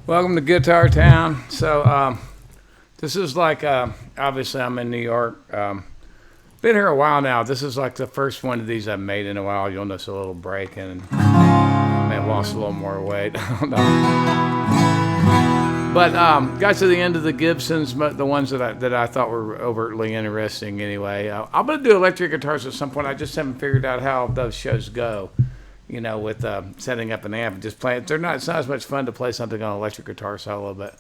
Welcome to Guitar Town. This is like, obviously, I'm in New York. Been here a while now. This is like the first one of these I've made in a while. You'll notice a little break, and I may have lost a little more weight. I don't know. But got to the end of the Gibsons, but the ones that I thought were overtly interesting anyway. I'm going to do electric guitars at some point. I just haven't figured out how those shows go. With setting up an amp and just playing. It's not as much fun to play something on an electric guitar solo, but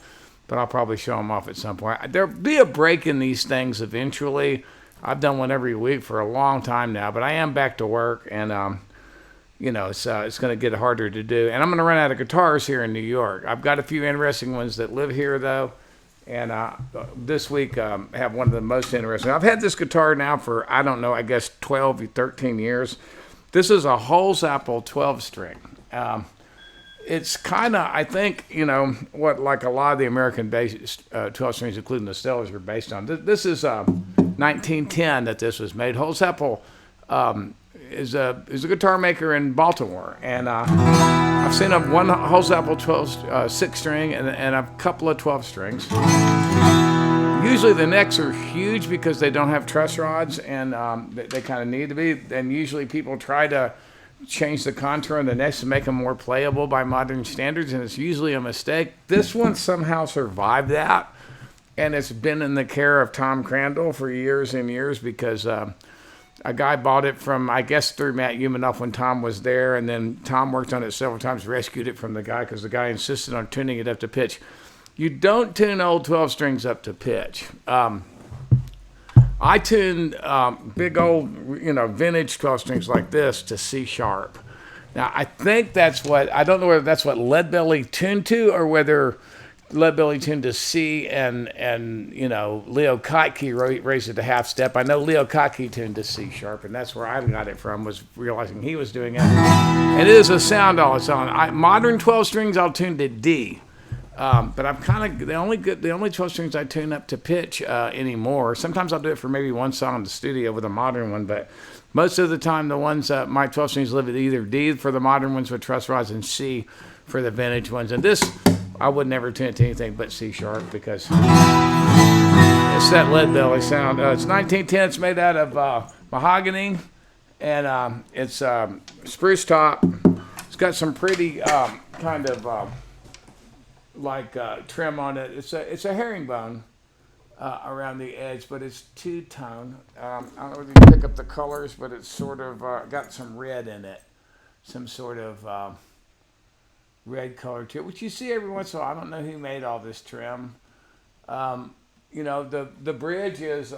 I'll probably show them off at some point. There'll be a break in these things eventually. I've done one every week for a long time now, but I am back to work, and it's going to get harder to do. And I'm going to run out of guitars here in New York. I've got a few interesting ones that live here though, and this week have one of the most interesting. I've had this guitar now for I guess 12, 13 years. This is a Holsaple 12-string. It's kind of, I think, what like a lot of the American 12 strings, including the Stellars, are based on. This is 1910 that this was made. Holsaple is a guitar maker in Baltimore, and I've seen one Holsaple 6-string and a couple of 12 strings. Usually the necks are huge because they don't have truss rods, and they kind of need to be. And usually people try to change the contour on the necks to make them more playable by modern standards, and it's usually a mistake. This one somehow survived that, and it's been in the care of Tom Crandall for years and years because a guy bought it from, I guess, through Matt Humanoff when Tom was there, and then Tom worked on it several times, rescued it from the guy because the guy insisted on tuning it up to pitch. You don't tune old 12 strings up to pitch. I tune big old, vintage 12 strings like this to C sharp. Now, I think I don't know whether that's what Leadbelly tuned to or whether Leadbelly tuned to C and Leo Kottke raised it a half step. I know Leo Kottke tuned to C sharp, and that's where I got it from, was realizing he was doing it. And it is a sound all its own. Modern 12 strings, I'll tune to D. But I'm kind of the only 12 strings I tune up to pitch anymore. Sometimes I'll do it for maybe one song in the studio with a modern one, but most of the time the ones my 12 strings live at either D for the modern ones with truss rods and C for the vintage ones. And this I would never tune it to anything but C sharp because it's that Leadbelly sound. It's 1910. It's made out of mahogany, and it's spruce top. It's got some pretty kind of trim on it. It's a herringbone around the edge, but it's two-tone. I don't know if you can pick up the colors, but it's sort of got some red in it, some sort of red color to it, which you see every once in a while. I don't know who made all this trim. The bridge is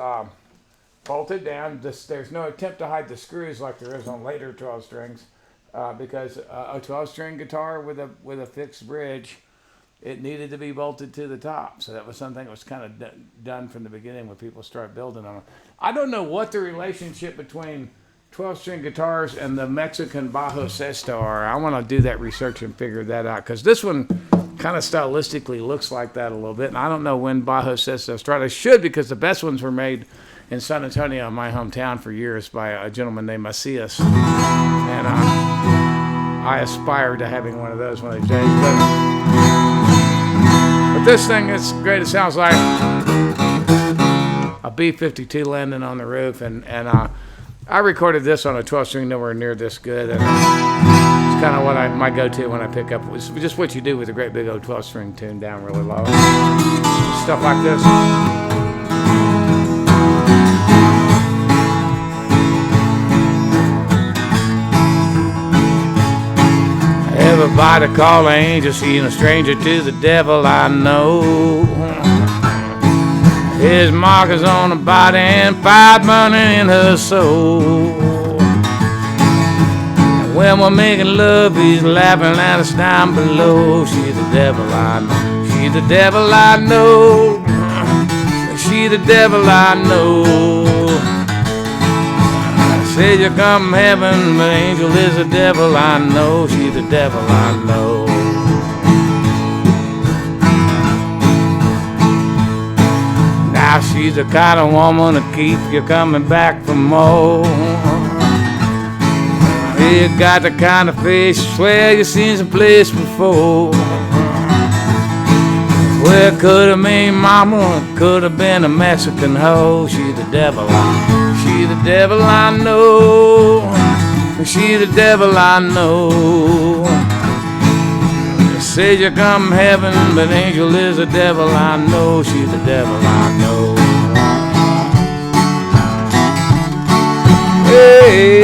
bolted down. There's no attempt to hide the screws like there is on later 12 strings, because a 12-string guitar with a fixed bridge, it needed to be bolted to the top. So that was something that was kind of done from the beginning when people started building on them. I don't know what the relationship between 12-string guitars and the Mexican Bajo Sexto are. I want to do that research and figure that out, because this one kind of stylistically looks like that a little bit. And I don't know when Bajo Sexto started. I should, because the best ones were made in San Antonio, my hometown, for years by a gentleman named Macias. And I aspire to having one of those one of these days. But this thing is great. It sounds like a B-52 landing on the roof, and I recorded this on a 12-string nowhere near this good, and it's kind of what my go-to when I pick up. It's just what you do with a great big old 12-string tuned down really low. Stuff like this. Everybody call an angel, seen a stranger to the devil I know. His mark is on her body and fire burning in her soul. And when we're making love, he's laughing at us down below. She's the devil I know. She's the devil I know. She's the devil I know. Said you come from heaven, but angel is the devil I know. She's the devil I know. Now she's the kind of woman to keep you coming back for more. You got the kind of face you swear you seen some place before. Well, it could have been mama, it could have been a Mexican hoe. She the devil I know. She the devil I know. Says you come heaven, but angel is the devil I know. She's the devil I know. Hey.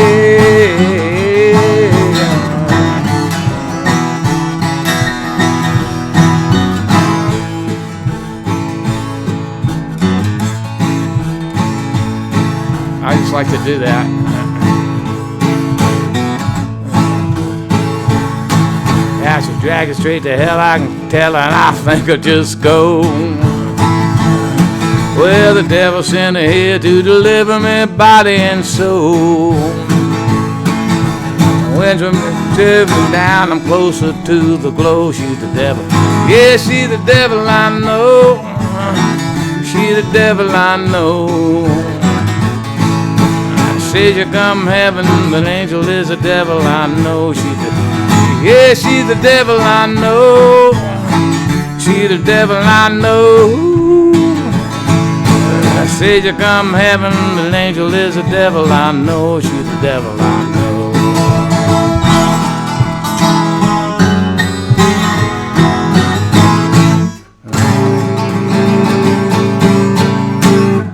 I just like to do that. I should drag it straight to hell, I can tell, and I think I'll just go. Well, the devil sent her here to deliver me body and soul. When I'm driven down, I'm closer to the glow. She's the devil. Yeah, she's the devil I know. She's the devil I know. Says you come heaven, but angel is the devil I know. Yeah, she's the devil I know. She's the devil I know. Says you come heaven, but angel is the devil I know. She's the devil I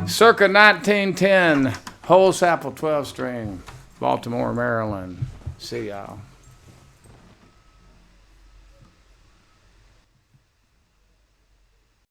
know. Circa 1910. Holsaple 12 string, Baltimore, Maryland. See y'all.